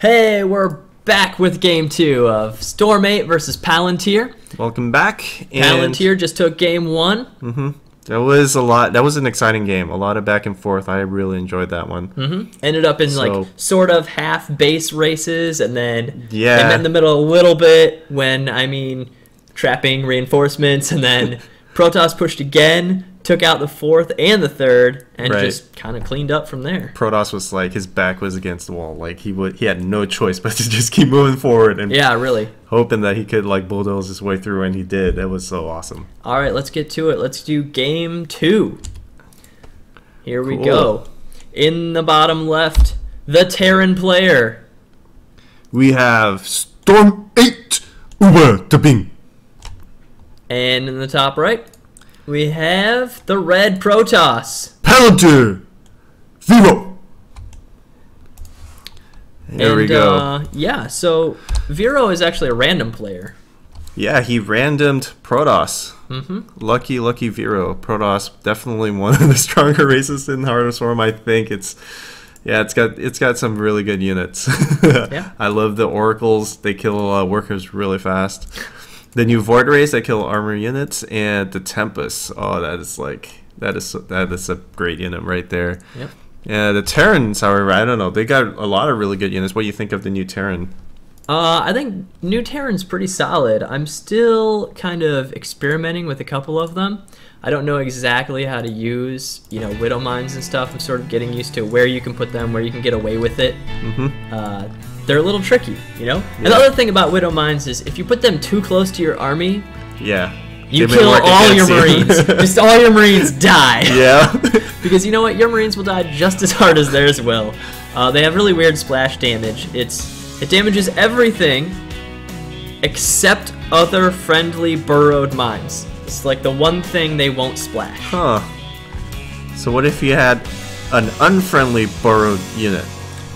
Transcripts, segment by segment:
Hey, we're back with game 2 of Storm8 versus Palantir. Welcome back. Palantir just took game 1. That was a lot. That was an exciting game. A lot of back and forth. I really enjoyed that one. Ended up in like sort of half base races, and then yeah, they met in the middle a little bit when trapping reinforcements, and then Protoss pushed again, took out the 4th and the 3rd, and just kind of cleaned up from there. Protoss was like, his back was against the wall. Like he had no choice but to just keep moving forward and really hoping that he could like bulldoze his way through, and he did. That was so awesome. All right, let's get to it. Let's do game 2. Here we go. In the bottom left, the Terran player. We have Storm8 Uber to Bing. And in the top right, we have the red Protoss. Palantir. Vero. There we go. Yeah, so Vero is actually a random player. Yeah, he randomed Protoss. Lucky Vero. Protoss, definitely one of the stronger races in Heart of Storm. I think it's got some really good units. Yeah. I love the oracles. They kill workers really fast. The new Void Rays that kill armor units, and the Tempest. Oh, that is a great unit right there. Yep. Yeah, the Terrans, however, I don't know. They got a lot of really good units. What do you think of the new Terran? I think new Terran's pretty solid. I'm still kind of experimenting with a couple of them. I don't know exactly how to use, Widow Mines and stuff. I'm sort of getting used to where you can put them, where you can get away with it. They're a little tricky, Yeah. Another thing about Widow Mines is if you put them too close to your army, you They kill all your Marines. Just all your Marines die. Yeah. Because you know what? Your Marines will die just as hard as theirs will. They have really weird splash damage. It damages everything except other friendly burrowed mines. It's like the one thing they won't splash. Huh. So what if you had an unfriendly burrowed unit?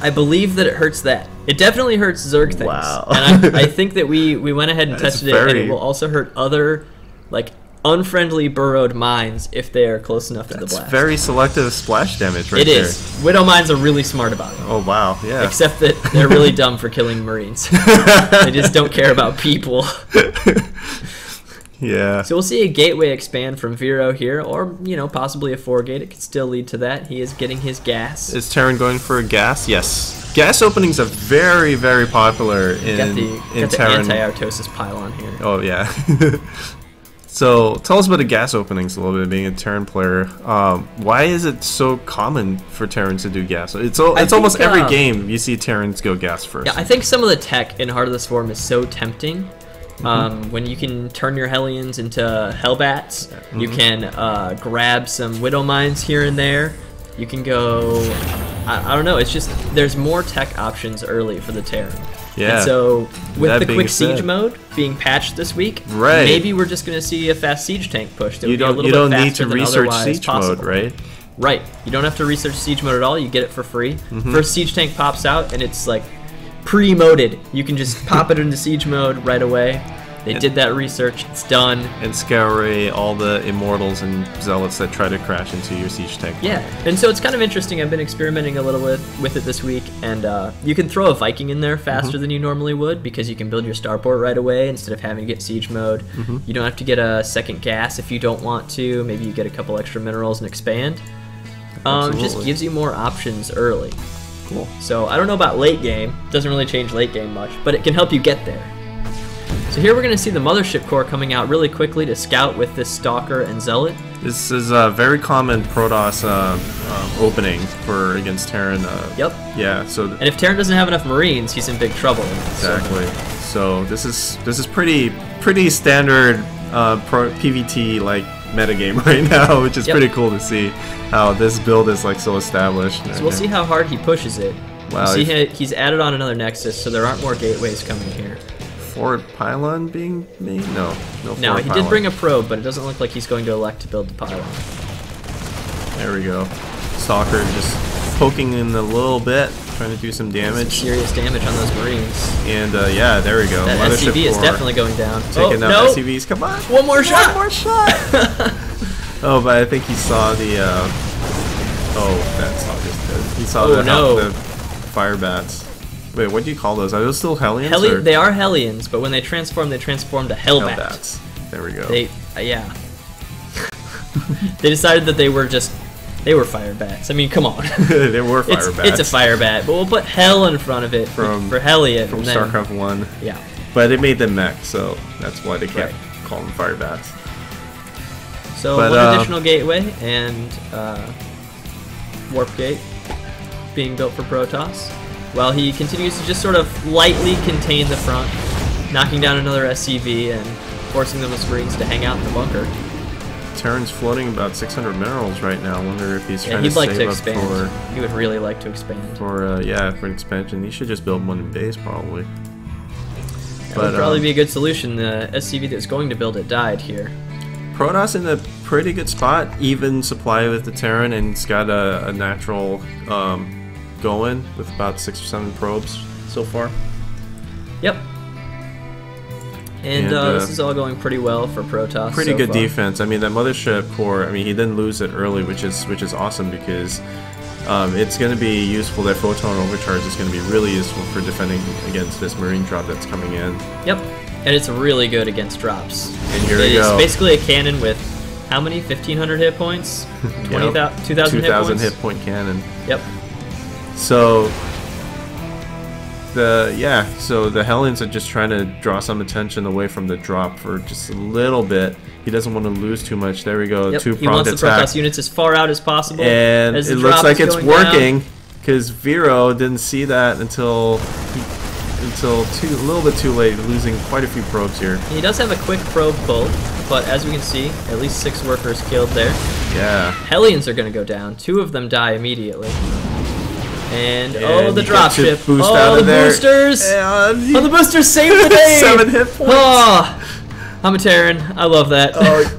I believe that it hurts that. It definitely hurts Zerg things. Wow. And I think that we went ahead and tested it, and it will also hurt other, unfriendly burrowed mines if they are close enough to the blast. Very selective splash damage right there. It is. Widow Mines are really smart about it. Oh, wow. Yeah. Except that they're really dumb for killing Marines. They just don't care about people. Yeah. So we'll see a gateway expand from Vero here, or, possibly a 4-gate. It could still lead to that. He is getting his gas. Is Terran going for a gas? Yes. Gas openings are very, very popular in Terran. Got the anti-autosis pylon here. Oh, yeah. So tell us about the gas openings a little bit, being a Terran player. Why is it so common for Terrans to do gas? It's almost every game you see Terrans go gas first. Yeah, I think some of the tech in Heart of the Swarm is so tempting. When you can turn your Hellions into Hellbats, you can grab some Widow Mines here and there. You can go, I don't know, it's just, there's more tech options early for the Terran. Yeah. And so, with the quick siege mode being patched this week, maybe we're just going to see a fast siege tank push. That you don't need to research siege mode, right? Right. You don't have to research siege mode at all. You get it for free. First siege tank pops out, and it's like pre-moded. You can just pop it into siege mode right away. They did that research. It's done. And scare away all the immortals and zealots that try to crash into your siege tank. Yeah, and so it's kind of interesting. I've been experimenting a little with it this week, and you can throw a Viking in there faster than you normally would because you can build your starport right away instead of having to get siege mode. You don't have to get a second gas if you don't want to. Maybe you get a couple extra minerals and expand. It just gives you more options early. Cool. So I don't know about late game. Doesn't really change late game much, but it can help you get there. So here we're going to see the Mothership Core coming out really quickly to scout with this Stalker and Zealot. This is a very common Protoss opening against Terran. Yep. Yeah. So. And if Terran doesn't have enough Marines, he's in big trouble. Exactly. So this is pretty standard PvT metagame right now, which is pretty cool to see how this build is so established. So we'll see how hard he pushes it. Wow. We'll see he's added on another Nexus, so there aren't more gateways coming here. Forward pylon being made? No he did bring a probe, but it doesn't look like he's going to elect to build the pylon. There we go. Stalker just poking in a little bit, trying to do some damage. Some serious damage on those Marines. And yeah, there we go. That SCV is definitely going down. Taking out SCVs. Come on! One more shot! One more shot! Oh, but I think he saw the. Oh, that Stalker's dead. He saw the fire bats. Wait, what do you call those? Are those still Hellions? They are Hellions, but when they transform to Hellbat. Hellbats. There we go. Yeah. They decided that they were fire bats. I mean, come on. They were fire bats. It's a fire bat, but we'll put hell in front of it for Hellion. From StarCraft 1. Yeah. But it made them mech, so that's why they can't call them fire bats. So one additional gateway and warp gate being built for Protoss, while he continues to just sort of lightly contain the front, knocking down another SCV and forcing the Marines to hang out in the bunker. Terran's floating about 600 minerals right now. I wonder if he's trying he'd to like save to up expand. He would really like to expand. For an expansion. He should just build one in base, probably. That would probably be a good solution. The SCV that's going to build it died here. Protoss in a pretty good spot, even supply with the Terran, and it's got a natural going with about 6 or 7 probes so far. Yep. And this is all going pretty well for Protoss. Pretty good defense. I mean, that mothership core. I mean, he didn't lose it early, which is awesome because it's going to be useful. That photon overcharge is going to be really useful for defending against this Marine drop that's coming in. Yep. And it's really good against drops. And here we go. It's basically a cannon with how many? 1,500 hit points? 2,000 2,000 hit point cannon. Yep. So the Hellions are just trying to draw some attention away from the drop for just a little bit. He doesn't want to lose too much. There we go. Yep. Two-pronged he wants the attack. Protoss units as far out as possible. And as it looks like it's working because Vero didn't see that until a little bit too late, losing quite a few probes here. He does have a quick probe pull, but as we can see, at least 6 workers killed there. Yeah. Hellions are going to go down. 2 of them die immediately. And the dropship. Boost out of there. Boosters! The boosters saved the day! 7 hit points. Oh, I'm a Terran. I love that. Oh,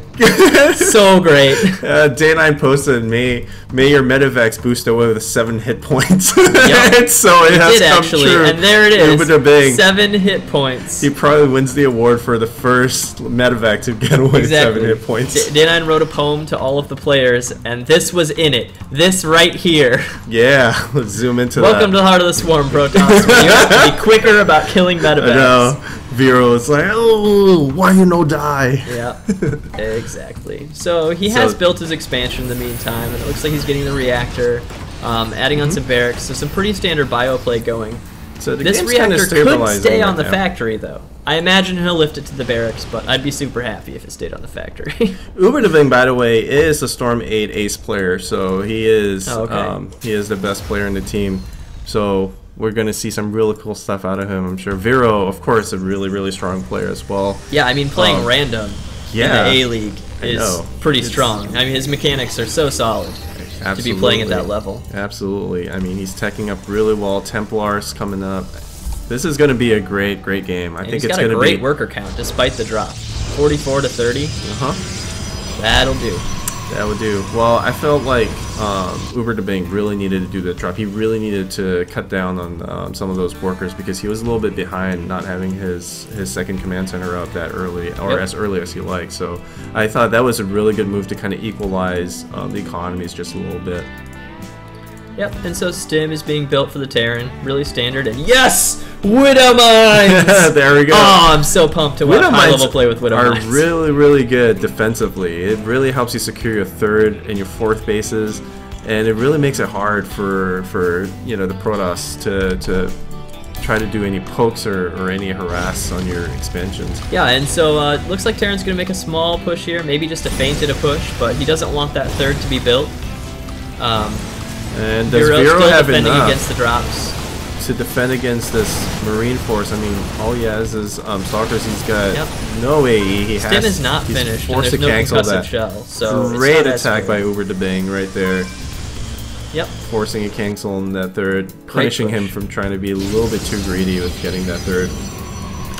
so great. Day9 posted, may your Medivacs boost away with 7 hit points. Yep. So it has come true. And there it is. 7 hit points. He probably wins the award for the first Medivac to get away with 7 hit points. Day9 wrote a poem to all of the players, and this was in it. This right here. Yeah, let's zoom into Welcome to the heart of the swarm, Protoss. You have to be quicker about killing Medivacs. I know. Vero is like, oh, why you no die? Yeah, exactly. So he has built his expansion in the meantime, and it looks like he's getting the reactor, adding on some barracks, so some pretty standard bio play going. So this reactor could stay on the factory, though. I imagine he'll lift it to the barracks, but I'd be super happy if it stayed on the factory. UberDeving, by the way, is a Storm8 ace player, so he is the best player in the team. So we're going to see some really cool stuff out of him, I'm sure. Vero, of course, a really, really strong player as well. Yeah, I mean, playing random in the A-League is pretty strong. I mean, his mechanics are so solid to be playing at that level. Absolutely. I mean, he's teching up really well. Templars coming up. This is going to be a great, great game. I think it's going to be... He's got a great worker count, despite the drop. 44 to 30. That'll do. That would do. Well, I felt like UberDeving really needed to do the drop. He really needed to cut down on some of those workers because he was a little bit behind not having his second command center up that early, or as early as he liked. So I thought that was a really good move to kind of equalize the economies just a little bit. Yep, and so Stim is being built for the Terran, really standard, and yes! Widow Mines! There we go. Oh, I'm so pumped to watch high-level play with Widow Mines. Are really, really good defensively. It really helps you secure your 3rd and your 4th bases, and it really makes it hard for the Protoss to try to do any pokes or any harass on your expansions. Yeah, and so it looks like Terran's going to make a small push here, maybe just a feinted a push, but he doesn't want that 3rd to be built. And does Vero have enough against the drops to defend against this Marine force? I mean, all he has is Stalkers. He's got no AE. Stim is not finished, and there's no concussive shell. So great attack by UberDeving right there. Yep. Forcing a cancel in that 3rd, punishing him from trying to be a little bit too greedy with getting that 3rd.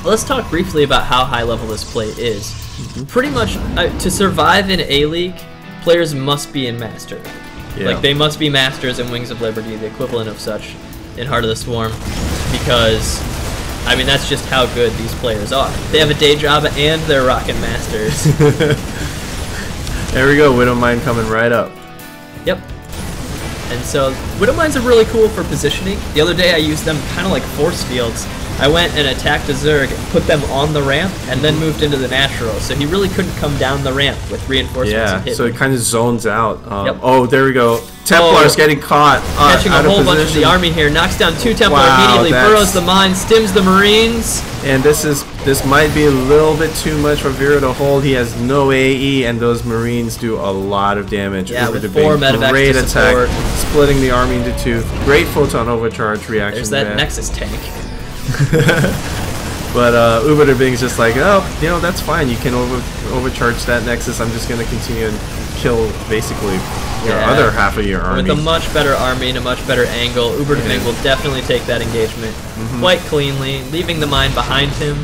Well, let's talk briefly about how high level this play is. Pretty much, to survive in A-League, players must be in Master. Yeah. Like, they must be Masters in Wings of Liberty, the equivalent of such in Heart of the Swarm, because, I mean, that's just how good these players are. They have a day job and they're rocking Masters. There we go, Widow Mine coming right up. Yep. And so Widow Mines are really cool for positioning. The other day I used them kind of like force fields. I went and attacked a Zerg, put them on the ramp, and then moved into the natural. So he really couldn't come down the ramp with reinforcements and hit. Yeah, so it kind of zones out. Yep. Oh, there we go. Templar's getting caught. Catching a whole bunch of the army here. Knocks down 2 Templar immediately, burrows the mine, stims the Marines. And this might be a little bit too much for Vero to hold. He has no AE, and those Marines do a lot of damage. Yeah, with 4 medevacs Great to attack, support. splitting the army into 2. Great photon overcharge reaction. There's that Nexus tank. But Uber der Bing's just like, oh, you know, that's fine. You can overcharge that Nexus. I'm just going to continue and kill basically your other half of your army. With a much better army and a much better angle, Uber der Bing will definitely take that engagement quite cleanly, leaving the mine behind him.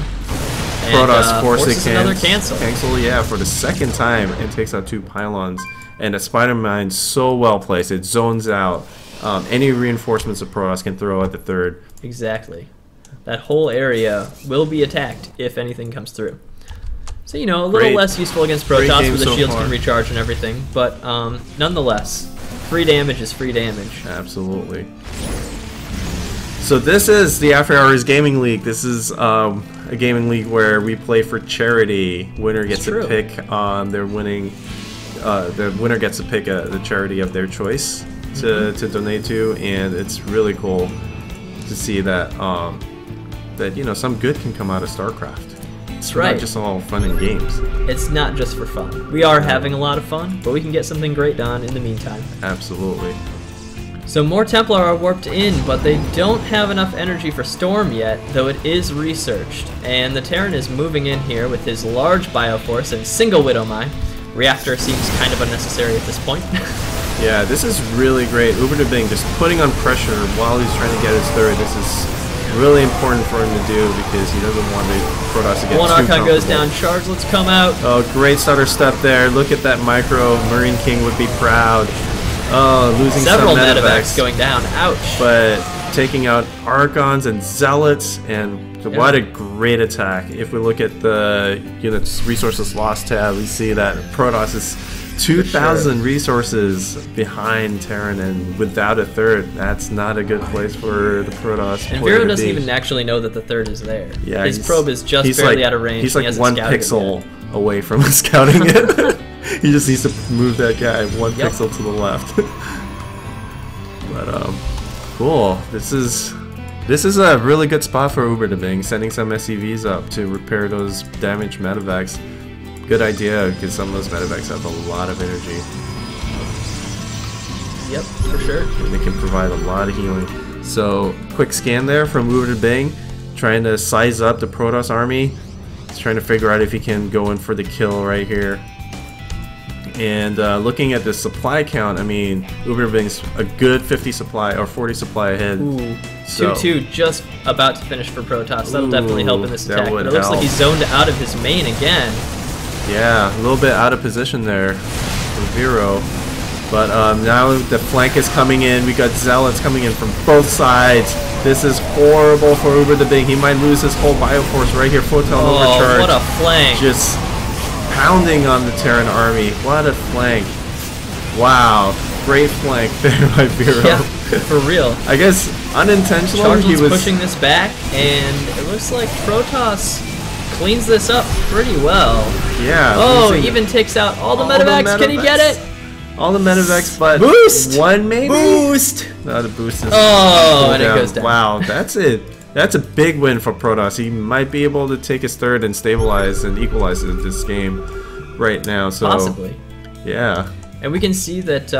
And, Protoss forces another cancel. Yeah, for the second time, and takes out 2 pylons. And the spider mine's so well placed, it zones out any reinforcements of Protoss can throw at the 3rd. Exactly. That whole area will be attacked if anything comes through. So, you know, a little less useful against Protoss where the shields can recharge and everything, but nonetheless, free damage is free damage. Absolutely. So this is the After Hours Gaming League. This is a gaming league where we play for charity. Winner gets to pick their winning. The winner gets to pick the charity of their choice to donate to, and it's really cool to see that that, you know, some good can come out of StarCraft. That's right. Not just all fun and games. It's not just for fun. We are having a lot of fun, but we can get something great done in the meantime. Absolutely. So more Templar are warped in, but they don't have enough energy for Storm yet, though it is researched. And the Terran is moving in here with his large Bioforce and single Widow Mine. Reactor seems kind of unnecessary at this point. Yeah, this is really great. Uber der Bing just putting on pressure while he's trying to get his 3rd. This is really important for him to do because he doesn't want the Protoss to get 1 too Archon goes comfortable. down, charge, let's come out. Oh, great starter step there. Look at that micro. Marine King would be proud. Oh, losing several some medevacs going down. Ouch. But taking out Archons and Zealots, and what a great attack. If we look at the units resources lost tab, we see that Protoss is 2,000 resources behind Terran, and without a 3rd, that's not a good place for the Protoss. And Vero doesn't even actually know that the 3rd is there. Yeah, his probe is just barely out of range. He's like 1 pixel away from scouting it. He just needs to move that guy 1 pixel to the left. But cool. This is a really good spot for Uber der Bing, sending some SCVs up to repair those damaged medevacs. Good idea, because some of those medevacs have a lot of energy. Yep, for sure. And they can provide a lot of healing. So, quick scan there from Uber der Bing, trying to size up the Protoss army. He's trying to figure out if he can go in for the kill right here. And looking at the supply count, I mean, Uber der Bing's a good 50 supply or 40 supply ahead. Ooh, 2-2 just about to finish for Protoss. That'll definitely help in this attack. But it looks like he's zoned out of his main again. Yeah, a little bit out of position there from Vero. But now the flank is coming in. We got Zealots coming in from both sides. This is horrible for Uber der Bing. He might lose his whole Bioforce right here. Photon overcharge. What a flank. Just pounding on the Terran army. What a flank. Wow. Great flank there by Vero. Yeah, for real. I guess unintentionally he was pushing this back, and it looks like Protoss cleans this up pretty well. Yeah. Oh, even takes out all the medevacs. Can he get it? All the medevacs, but boost! 1 maybe? Boost! No, the boost is and it goes down. Wow, that's it. That's a big win for Protoss. He might be able to take his 3rd and stabilize and equalize this game right now. So possibly. Yeah. And we can see that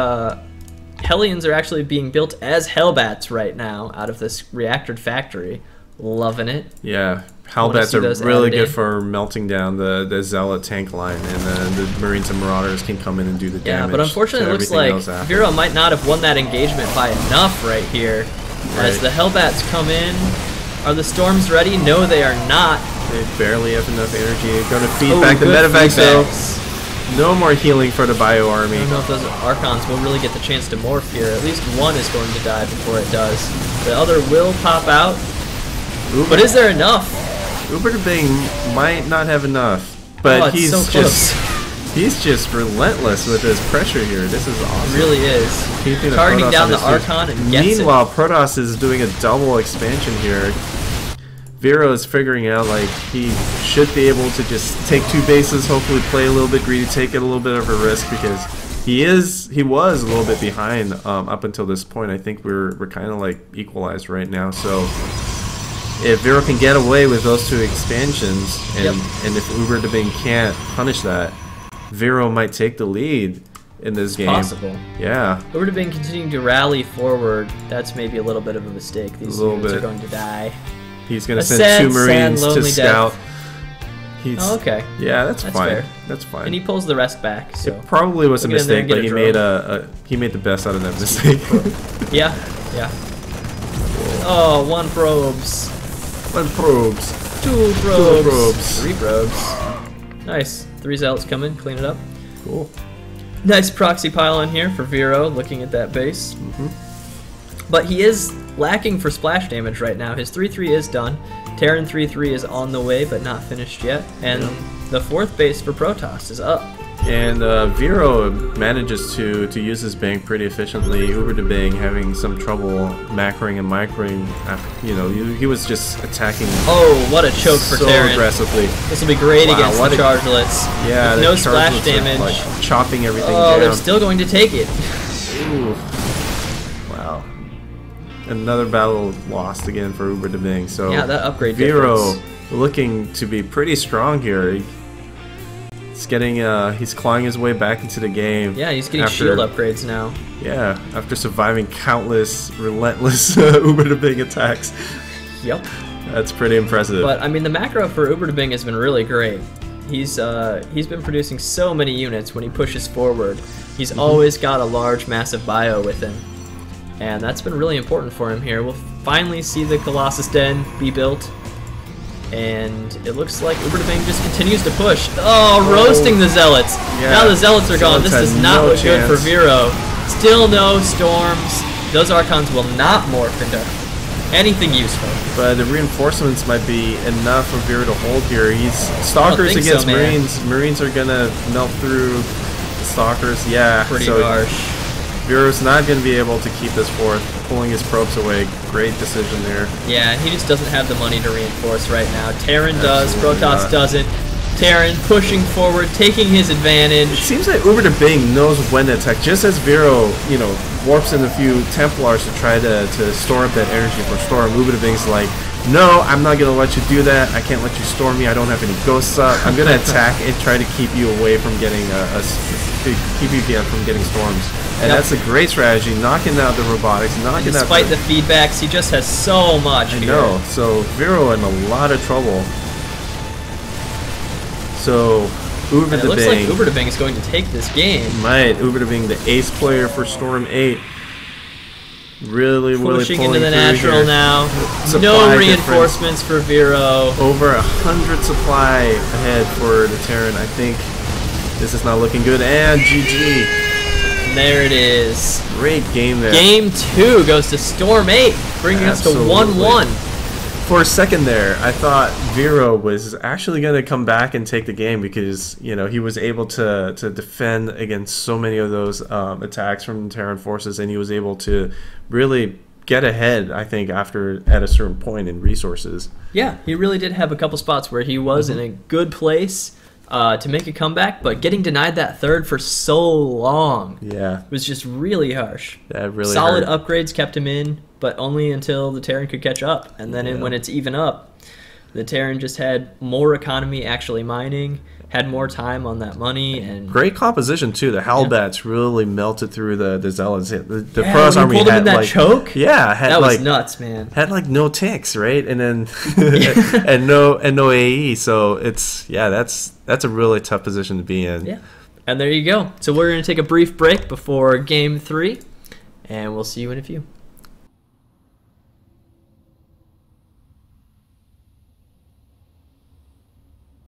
Hellions are actually being built as Hellbats right now out of this reactored factory. Loving it. Yeah. Hellbats are really good for melting down the Zealot tank line, and then the Marines and Marauders can come in and do the damage. Yeah, but unfortunately it looks like Vero might not have won that engagement by enough right here. As the Hellbats come in. Are the Storms ready? No, they are not. They barely have enough energy. They're going to feed back the medevacs, though. No more healing for the Bio Army. I don't know if those Archons will really get the chance to morph here. At least one is going to die before it does. The other will pop out. But is there enough? Uber der Bing might not have enough, but he's so just He's just relentless with his pressure here. This is awesome. It really is. Keeping targeting down the Archon and gets Meanwhile, Protoss is doing a double expansion here. Vero is figuring out like he should be able to just take 2 bases, hopefully play a little bit greedy, take it a little bit of a risk because he was a little bit behind up until this point. I think we're kind of like equalized right now. So if Vero can get away with those 2 expansions, and if Uber Debing can't punish that, Vero might take the lead in this game. Possible. Yeah. Uber Debing continuing to rally forward. That's maybe a little bit of a mistake. These units are going to die. He's going to send 2 Marines to scout. Oh, okay. Yeah, that's fine. Fair. That's fine. And he pulls the rest back. So it probably was a mistake, but he made the best out of that mistake. Yeah. Oh, 1 probes. 1 probes. 2 probes. 2 probes. 3 probes. Nice. 3 zealots come in, clean it up. Cool. Nice proxy pylon here for Vero, looking at that base. But he is lacking for splash damage right now. His 3-3 is done. Terran 3-3 is on the way, but not finished yet. And the 4th base for Protoss is up. And Vero manages to use his bank pretty efficiently. Uber Debing having some trouble macroing and microing. You know, he was just attacking. Oh, what a choke for Terran! So aggressively. This will be great against the chargelets. Yeah, with no splash damage. Like chopping everything down. Oh, they're still going to take it. Ooh. Wow. Another battle lost again for Uber Debing. So yeah, that upgrade Vero difference. Looking to be pretty strong here. He's getting, he's clawing his way back into the game. Yeah, he's getting shield upgrades now. Yeah, after surviving countless, relentless Uber Debing attacks. Yep. That's pretty impressive. But I mean, the macro for Uber Debing has been really great. He's been producing so many units when he pushes forward. He's always got a large, massive bio with him, and that's been really important for him here. We'll finally see the Colossus Den be built. And it looks like Uber Debing just continues to push. Oh, roasting the Zealots. Yeah. Now the Zealots are gone. This does not look good for Vero. Still no Storms. Those Archons will not morph into anything useful. But the reinforcements might be enough for Vero to hold here. He's Stalkers against Marines. Marines are going to melt through the Stalkers. Yeah. Pretty harsh. Vero's not going to be able to keep this forth, pulling his probes away. Great decision there. Yeah, he just doesn't have the money to reinforce right now. Terran does, Protoss doesn't. Terran pushing forward, taking his advantage. It seems like Uber Debing knows when to attack, just as Vero, you know, warps in a few Templars to try to store up that energy for Storm. Uber Debing's like, no, I'm not going to let you do that. I can't let you storm me. I don't have any ghosts up. I'm going to attack and try to keep you away from getting from getting storms. And that's a great strategy, knocking out the robotics, knocking out. Despite the feedbacks, he just has so much. I know. So Vero in a lot of trouble. So Uber Debing. It looks like Uber Debing is going to take this game. Might Uber Debing, the ace player for Storm8. Really pushing into the natural here. now. No reinforcements for Vero. Over 100 supply ahead for the Terran. I think this is not looking good. And GG. And there it is. Great game there. Game 2 goes to Storm8, bringing us to 1-1. For a second there, I thought Vero was actually going to come back and take the game because, you know, he was able to defend against so many of those attacks from the Terran forces, and he was able to really get ahead, I think, at a certain point in resources. Yeah, he really did have a couple spots where he was in a good place to make a comeback, but getting denied that third for so long was just really harsh. That really Solid hurt. Upgrades kept him in, but only until the Terran could catch up. And then when it's even up, the Terran just had more economy actually mining, had more time on that money. And great composition, too. The Halbats really melted through the Zealots. The Protoss army pulled him in that choke? Yeah. That was nuts, man. Had like no ticks, right? And then and no AE. So that's a really tough position to be in. Yeah. And there you go. So we're going to take a brief break before Game 3, and we'll see you in a few.